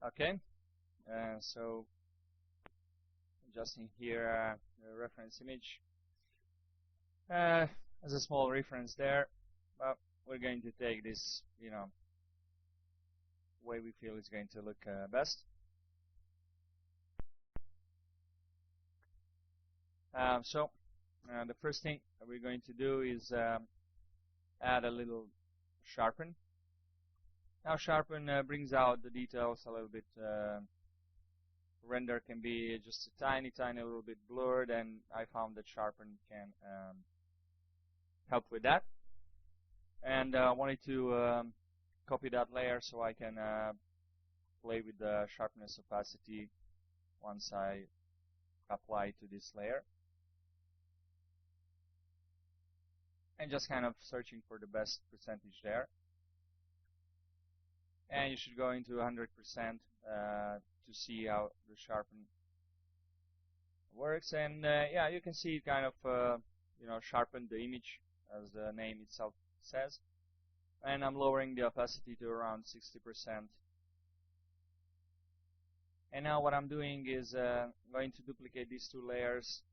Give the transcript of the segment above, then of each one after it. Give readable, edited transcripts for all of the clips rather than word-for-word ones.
Okay, so adjusting here the reference image as a small reference there, but we're going to take this, way we feel is going to look best. So the first thing that we're going to do is add a little sharpen. Now sharpen brings out the details a little bit. Render can be just a tiny little bit blurred, and I found that sharpen can help with that. And I wanted to copy that layer so I can play with the sharpness opacity once I apply to this layer. And just kind of searching for the best percentage there. And you should go into 100% to see how the sharpen works. And yeah, you can see it kind of sharpened the image, as the name itself says. And I'm lowering the opacity to around 60%. And now what I'm doing is going to duplicate these two layers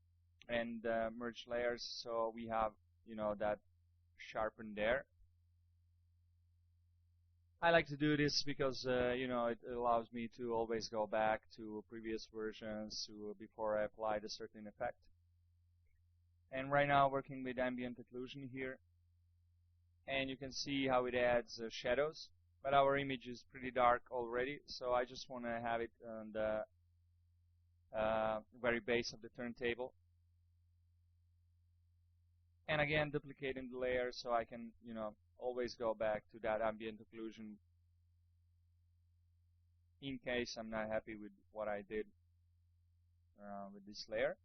and merge layers, so we have that sharpen there. I like to do this because it allows me to always go back to previous versions before I apply a certain effect. And right now working with ambient occlusion here, and you can see how it adds shadows, but our image is pretty dark already, so I just want to have it on the very base of the turntable. And again, duplicating the layer so I can, always go back to that ambient occlusion in case I'm not happy with what I did with this layer.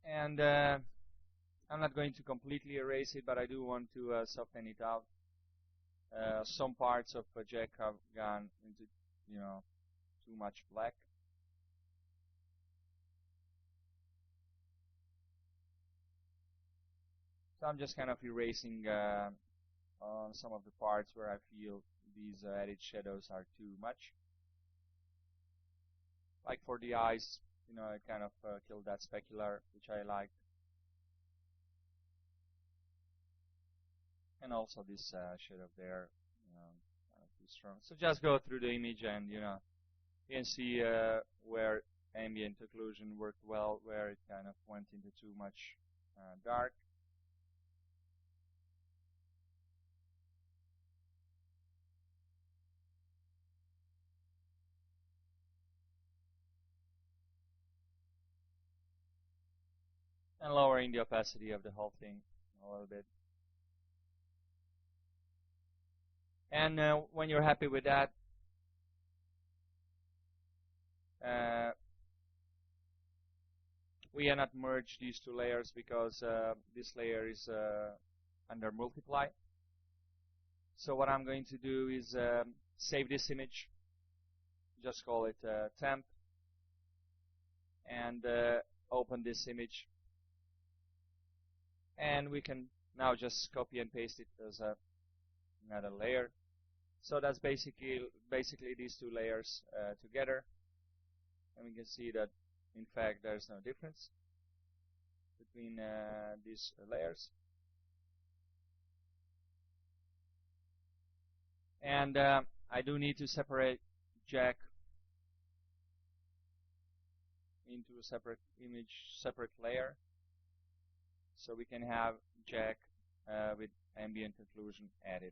And I'm not going to completely erase it, but I do want to soften it out. Some parts of Jack have gone into, too much black. So I'm just kind of erasing on some of the parts where I feel these added shadows are too much. Like for the eyes, I kind of killed that specular, which I liked. And also this shadow there, kind of too strong. So just go through the image and, you can see where ambient occlusion worked well, where it kind of went into too much dark. And lowering the opacity of the whole thing a little bit. And when you're happy with that, we cannot merge these two layers because this layer is under multiply. So what I'm going to do is save this image, just call it temp, and open this image. And we can now just copy and paste it as another layer. So that's basically these two layers together. And we can see that, in fact, there's no difference between these layers. And I do need to separate Jack into a separate image, separate layer, so we can have Jack with ambient occlusion added.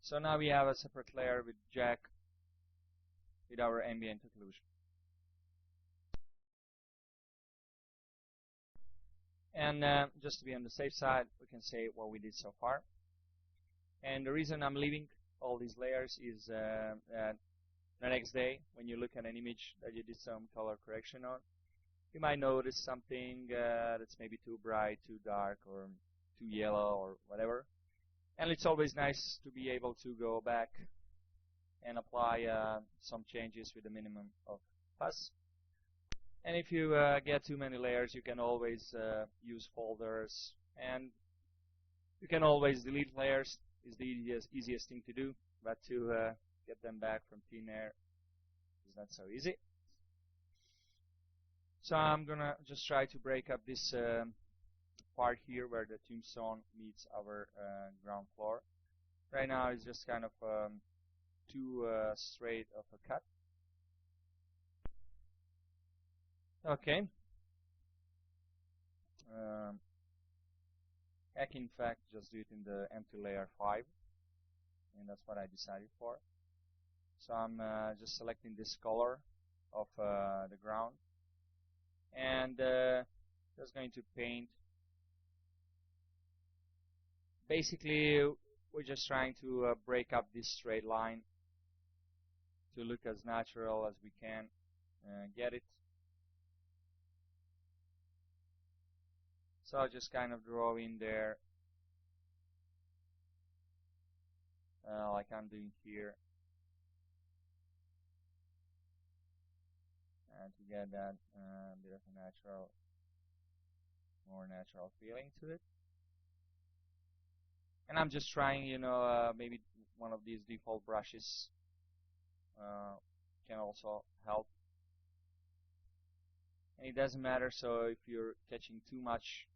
So now we have a separate layer with Jack with our ambient occlusion. And just to be on the safe side, we can say what we did so far. And the reason I'm leaving all these layers is that the next day, when you look at an image that you did some color correction on, you might notice something that's maybe too bright, too dark, or too yellow, or whatever. And it's always nice to be able to go back and apply some changes with a minimum of pus. And if you get too many layers, you can always use folders, and you can always delete layers is the easiest thing to do, but to get them back from thin air is not so easy. So I'm gonna just try to break up this part here where the tombstone meets our ground floor. Right now it's just kind of too straight of a cut. Okay. I can in fact just do it in the empty layer 5, and that's what I decided for. So I'm just selecting this color of the ground, and just going to paint. Basically, we're just trying to break up this straight line to look as natural as we can get it. So I'll just kind of draw in there like I'm doing here, and to get that bit of a more natural feeling to it. And I'm just trying, maybe one of these default brushes can also help. And it doesn't matter, so if you're catching too much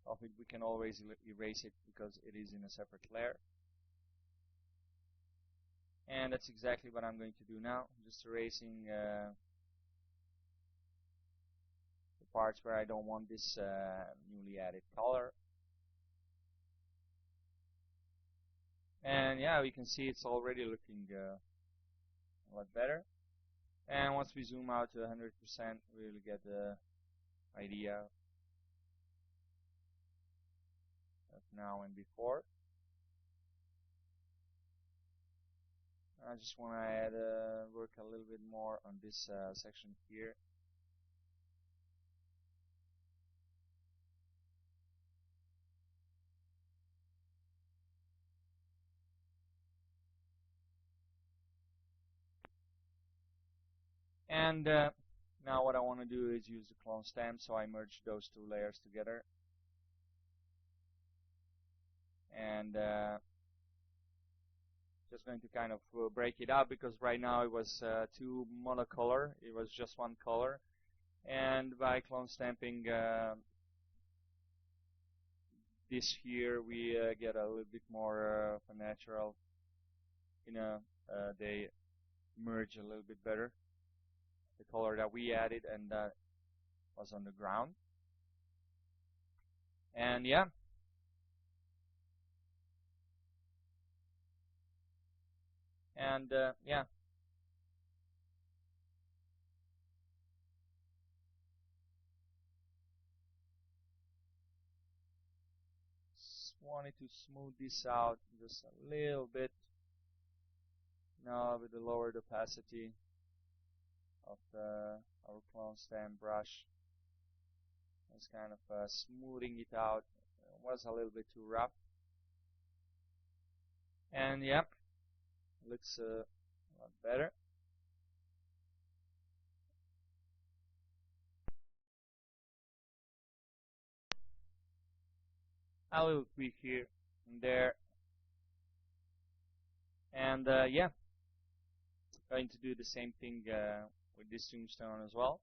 of it, we can always erase it because it is in a separate layer. And that's exactly what I'm going to do now. I'm just erasing the parts where I don't want this newly added color. And yeah, we can see it's already looking a lot better. And once we zoom out to 100%, we'll get the idea of now and before. I just want to add work a little bit more on this section here. And now what I want to do is use the clone stamp, so I merge those two layers together. And just going to kind of break it up, because right now it was too monocolor. It was just one color. And by clone stamping this here, we get a little bit more of a natural, they merge a little bit better. The color that we added and that was on the ground. And yeah. And yeah. Just wanted to smooth this out just a little bit. Now with the lowered opacity of our clone stamp brush. It's kind of smoothing it out. It was a little bit too rough. And yep, looks a lot better. A little tweak here and there. And yeah, going to do the same thing with this tombstone as well.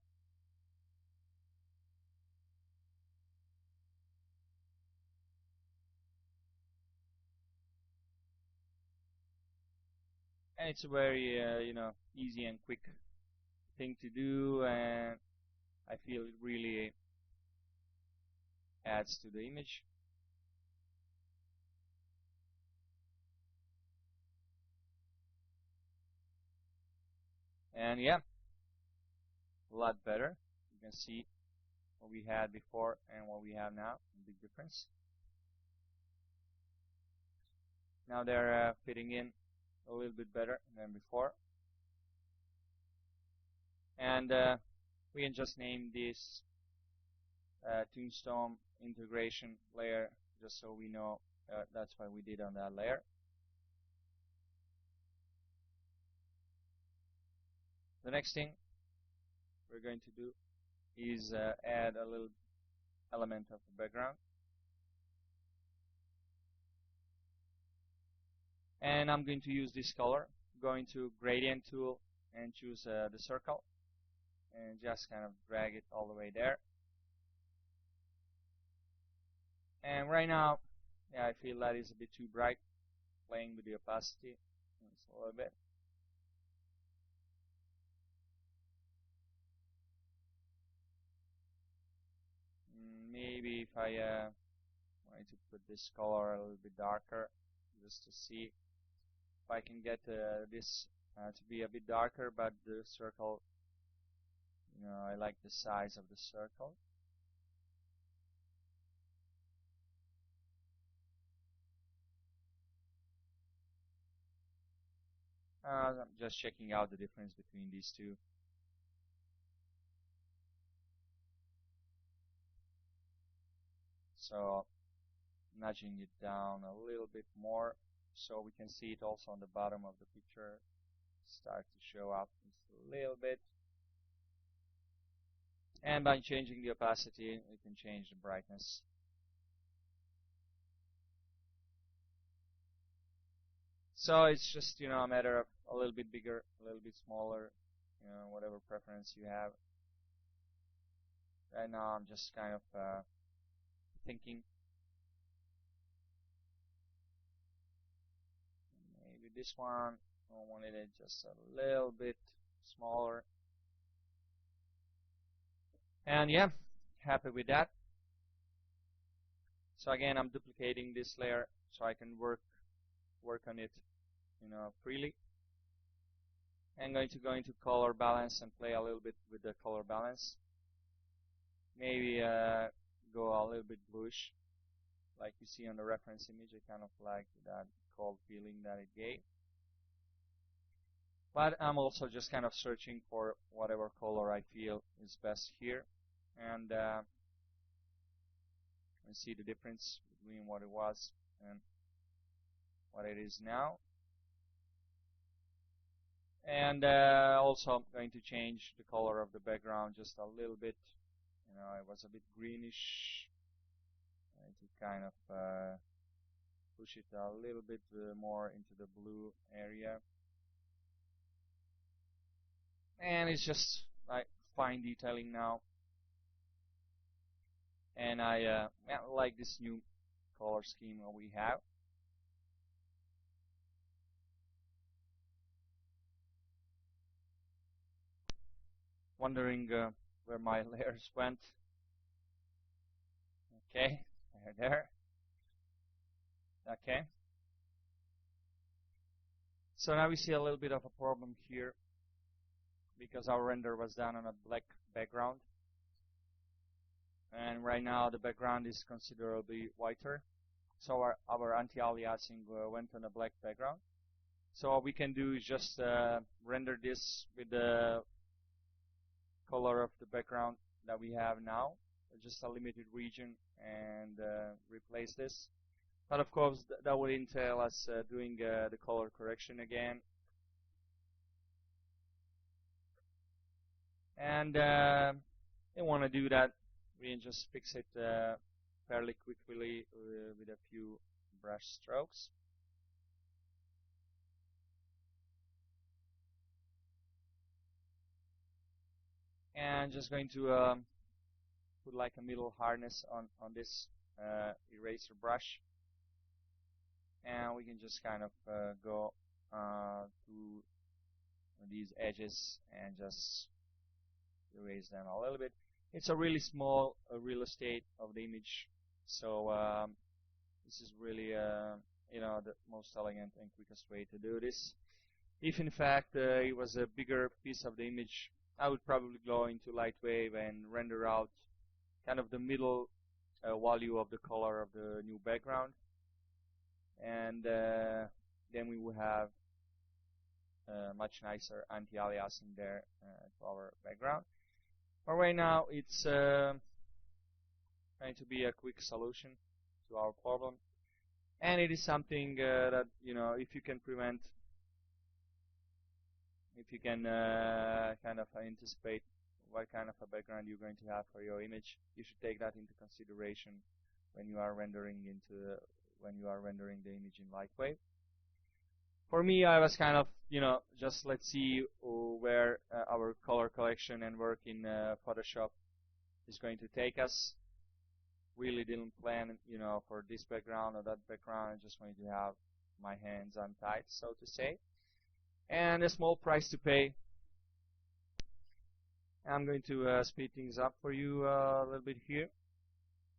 And it's a very easy and quick thing to do, and I feel it really adds to the image. And yeah, a lot better. You can see what we had before and what we have now, a big difference. Now they're fitting in a little bit better than before. And we can just name this tombstone integration layer, just so we know that's what we did on that layer. The next thing we're going to do is add a little element of the background. And I'm going to use this color. Going to gradient tool and choose the circle and just kind of drag it all the way there. And right now, yeah, I feel that is a bit too bright, playing with the opacity just a little bit. Maybe if I wanted to put this color a little bit darker, just to see if I can get this to be a bit darker, but the circle, I like the size of the circle. I'm just checking out the difference between these two. So nudging it down a little bit more so we can see it also on the bottom of the picture start to show up just a little bit. And by changing the opacity, we can change the brightness. So it's just, a matter of a little bit bigger, a little bit smaller, whatever preference you have. Right now I'm just kind of thinking. Maybe this one, I wanted it just a little bit smaller. And yeah, happy with that. So again, I'm duplicating this layer so I can work on it, freely. I'm going to go into color balance and play a little bit with the color balance. Maybe go a little bit bluish, like you see on the reference image. I kind of like that cold feeling that it gave. But I'm also just kind of searching for whatever color I feel is best here. And see the difference between what it was and what it is now. And also I'm going to change the color of the background just a little bit. It was a bit greenish. I need to kind of push it a little bit more into the blue area. And it's just like fine detailing now. And I like this new color scheme that we have. Wondering where my layers went. Okay, they're there. Okay. So now we see a little bit of a problem here because our render was done on a black background. And right now the background is considerably whiter. So our anti-aliasing went on a black background. So what we can do is just render this with the color of the background that we have now, just a limited region, and replace this. But of course that would entail us doing the color correction again. And I want to do that. We can just fix it fairly quickly with a few brush strokes. And just going to put like a middle hardness on this eraser brush. And we can just kind of go through these edges and just erase them a little bit. It's a really small real estate of the image, so this is really the most elegant and quickest way to do this. If in fact it was a bigger piece of the image, I would probably go into Lightwave and render out kind of the middle value of the color of the new background, and then we will have much nicer anti-aliasing there to our background. But right now it's going to be a quick solution to our problem, and it is something that if you can prevent, if you can kind of anticipate what kind of a background you're going to have for your image, you should take that into consideration when you are rendering the image in Lightwave. For me, I was kind of, just let's see where our color collection and work in Photoshop is going to take us. Really didn't plan, for this background or that background. I just wanted to have my hands untied, so to say. And a small price to pay. I'm going to speed things up for you a little bit here.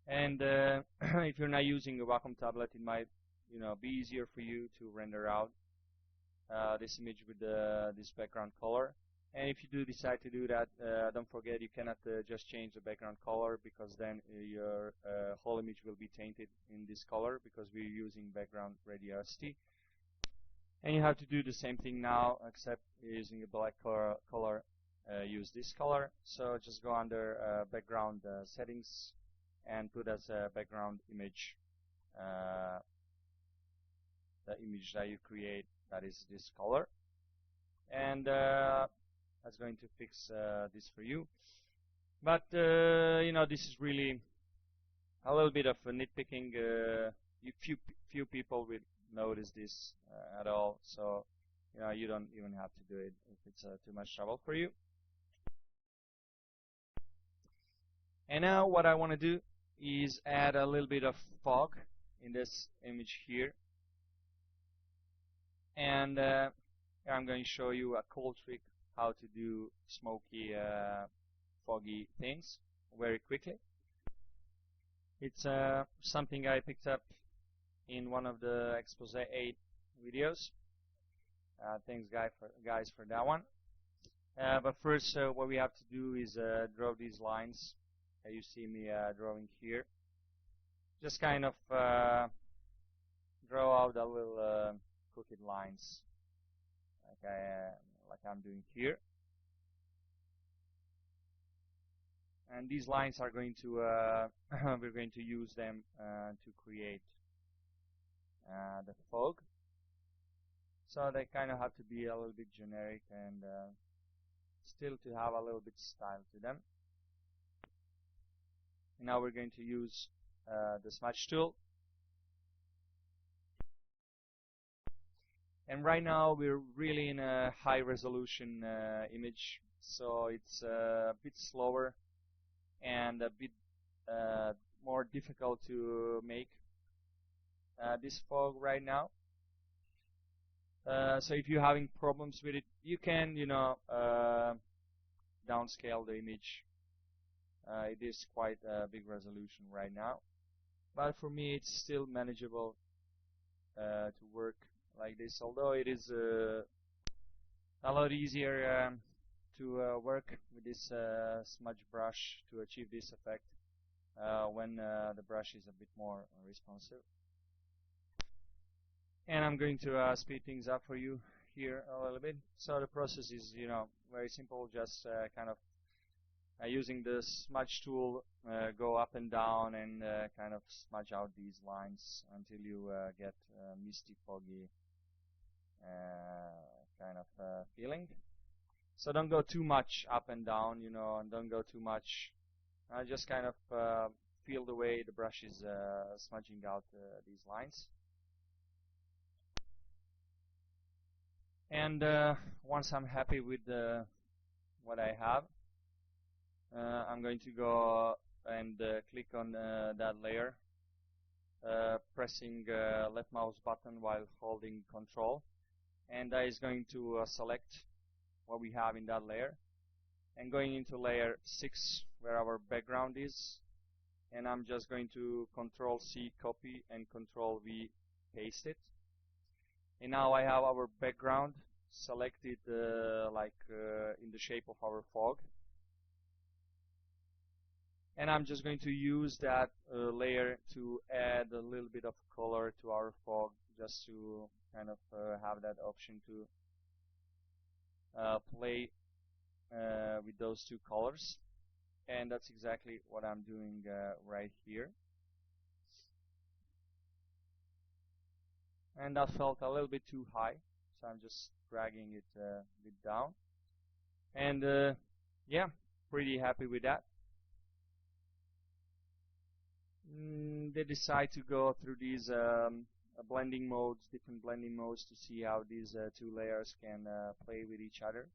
And if you're not using a Wacom tablet, it might, be easier for you to render out this image with this background color. And if you do decide to do that, don't forget you cannot just change the background color, because then your whole image will be tainted in this color, because we're using background radiosity. And you have to do the same thing now, except using a black color, use this color. So just go under background settings and put as a background image the image that you create, that is this color. And that's going to fix this for you. But this is really a little bit of a nitpicking. Few people will notice this at all, so you don't even have to do it if it's too much trouble for you. And now what I want to do is add a little bit of fog in this image here. And I'm going to show you a cool trick how to do smoky, foggy things very quickly. It's something I picked up in one of the Expose 8 videos. Thanks guys for that one. But first what we have to do is draw these lines that you see me drawing here. Just kind of draw out a little crooked lines like I'm doing here. And these lines are going to we're going to use them to create the fog. So they kind of have to be a little bit generic and still to have a little bit style to them. And now we're going to use the smudge tool. And right now we're really in a high resolution image, so it's a bit slower and a bit more difficult to make this fog right now. So if you're having problems with it, you can downscale the image. It is quite a big resolution right now, but for me it's still manageable to work like this, although it is a lot easier to work with this smudge brush to achieve this effect when the brush is a bit more responsive. And I'm going to speed things up for you here a little bit. So the process is very simple, just kind of using the smudge tool, go up and down and kind of smudge out these lines until you get misty, foggy kind of feeling. So don't go too much up and down, and don't go too much. Just kind of feel the way the brush is smudging out these lines. And once I'm happy with what I have, I'm going to go and click on that layer, pressing left mouse button while holding Control, and that is going to select what we have in that layer, and going into layer 6 where our background is, and I'm just going to Control C copy and Control V paste it. And now I have our background selected in the shape of our fog. And I'm just going to use that layer to add a little bit of color to our fog, just to kind of have that option to play with those two colors. And that's exactly what I'm doing right here. And that felt a little bit too high, so I'm just dragging it a bit down. And yeah, pretty happy with that. They decide to go through these blending modes, different blending modes to see how these two layers can play with each other.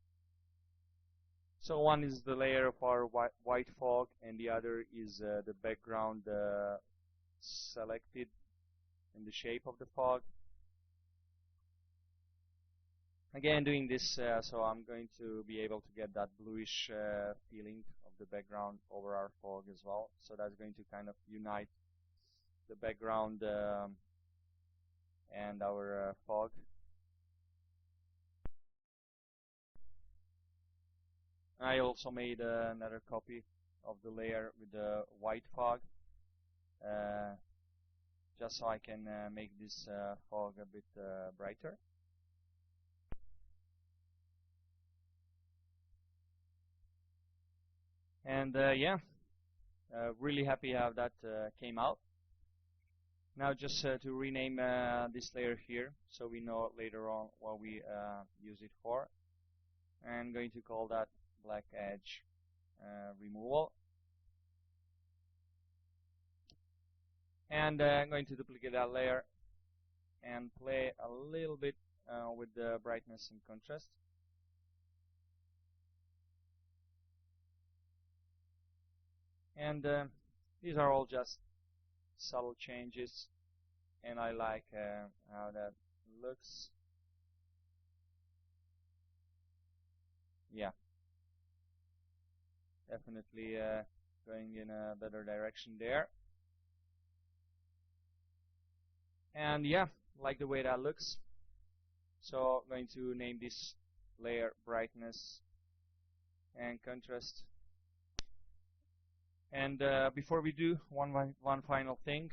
So one is the layer of our white fog, and the other is the background selected in the shape of the fog. Again, doing this, so I'm going to be able to get that bluish feeling of the background over our fog as well. So that's going to kind of unite the background and our fog. I also made another copy of the layer with the white fog, just so I can make this fog a bit brighter. And yeah, really happy how that came out. Now just to rename this layer here, so we know later on what we use it for. I'm going to call that black edge removal. And I'm going to duplicate that layer and play a little bit with the brightness and contrast. And these are all just subtle changes, and I like how that looks. Yeah, definitely going in a better direction there. And yeah, like the way that looks. So I'm going to name this layer brightness and contrast. And before we do, one final thing,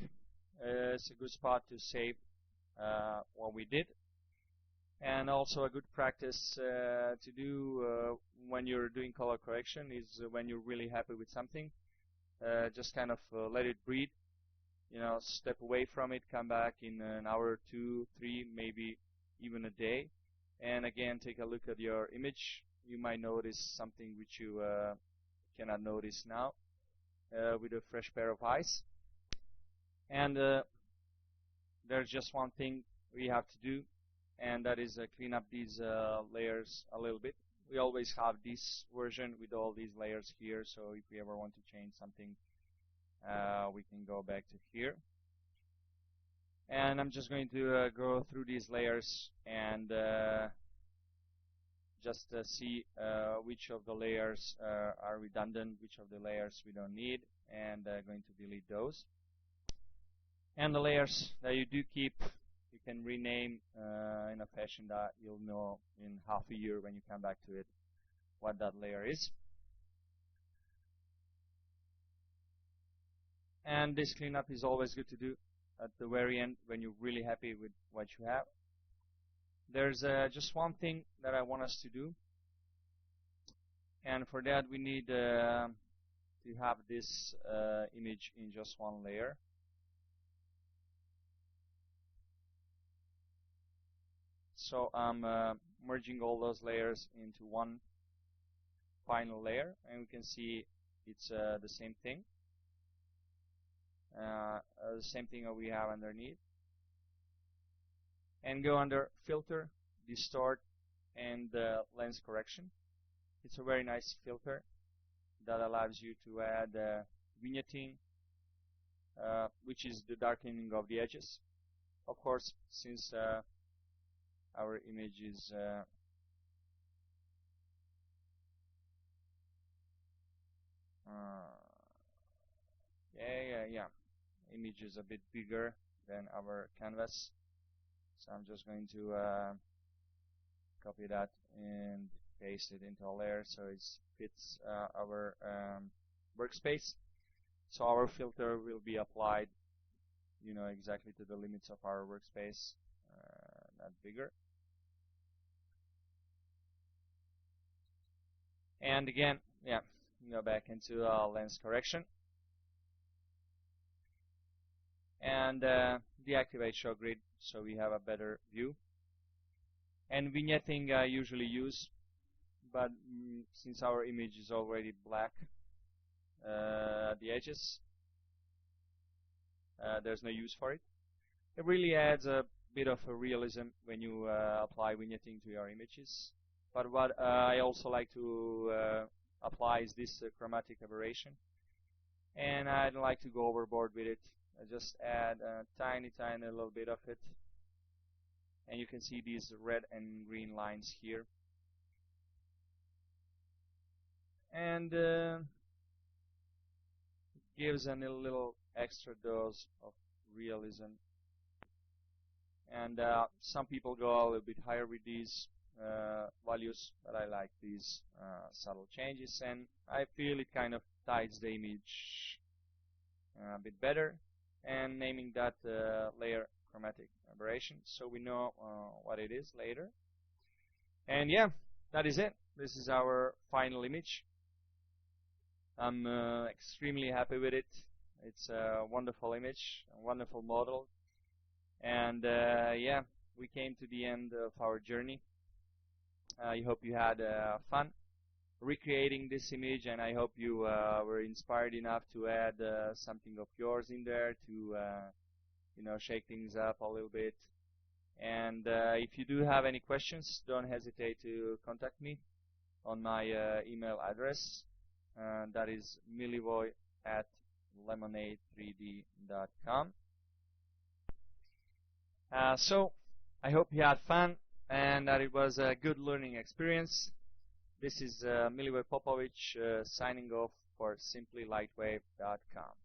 it's a good spot to save what we did. And also a good practice to do when you're doing color correction is when you're really happy with something, just kind of let it breathe. You know, step away from it, come back in an hour, 2, 3, maybe even a day, and again take a look at your image. You might notice something which you cannot notice now with a fresh pair of eyes. And there's just one thing we have to do, and that is clean up these layers a little bit. We always have this version with all these layers here, so if we ever want to change something, we can go back to here. And I'm just going to go through these layers and just see which of the layers are redundant, which of the layers we don't need, and going to delete those. And the layers that you do keep, you can rename in a fashion that you'll know in half a year when you come back to it what that layer is. And this cleanup is always good to do at the very end when you're really happy with what you have. There's just one thing that I want us to do, and for that we need to have this image in just one layer. So I'm merging all those layers into one final layer, and we can see it's the same thing. The same thing that we have underneath. And go under Filter, Distort, and Lens Correction. It's a very nice filter that allows you to add vignetting, which is the darkening of the edges. Of course, since our image is image is a bit bigger than our canvas, so I'm just going to copy that and paste it into a layer so it fits our workspace. So our filter will be applied, you know, exactly to the limits of our workspace, not bigger. And again, yeah, go back into lens correction and deactivate show grid so we have a better view. And vignetting I usually use, but since our image is already black at the edges, there's no use for it. It really adds a bit of a realism when you apply vignetting to your images. But what I also like to apply is this chromatic aberration. And I don't like to go overboard with it. I just add a tiny little bit of it. And you can see these red and green lines here. And it gives a little extra dose of realism. And some people go a little bit higher with these values, but I like these subtle changes, and I feel it kind of tides the image a bit better, and naming that layer chromatic aberration, so we know what it is later. And yeah, that is it. This is our final image. I'm extremely happy with it. It's a wonderful image, a wonderful model. And yeah, we came to the end of our journey. I hope you had fun recreating this image, and I hope you were inspired enough to add something of yours in there to you know, shake things up a little bit. And if you do have any questions, don't hesitate to contact me on my email address. That is milivoy@lemonade3d.com. So I hope you had fun and that it was a good learning experience. This is Milivoje Popović signing off for simplylightwave.com.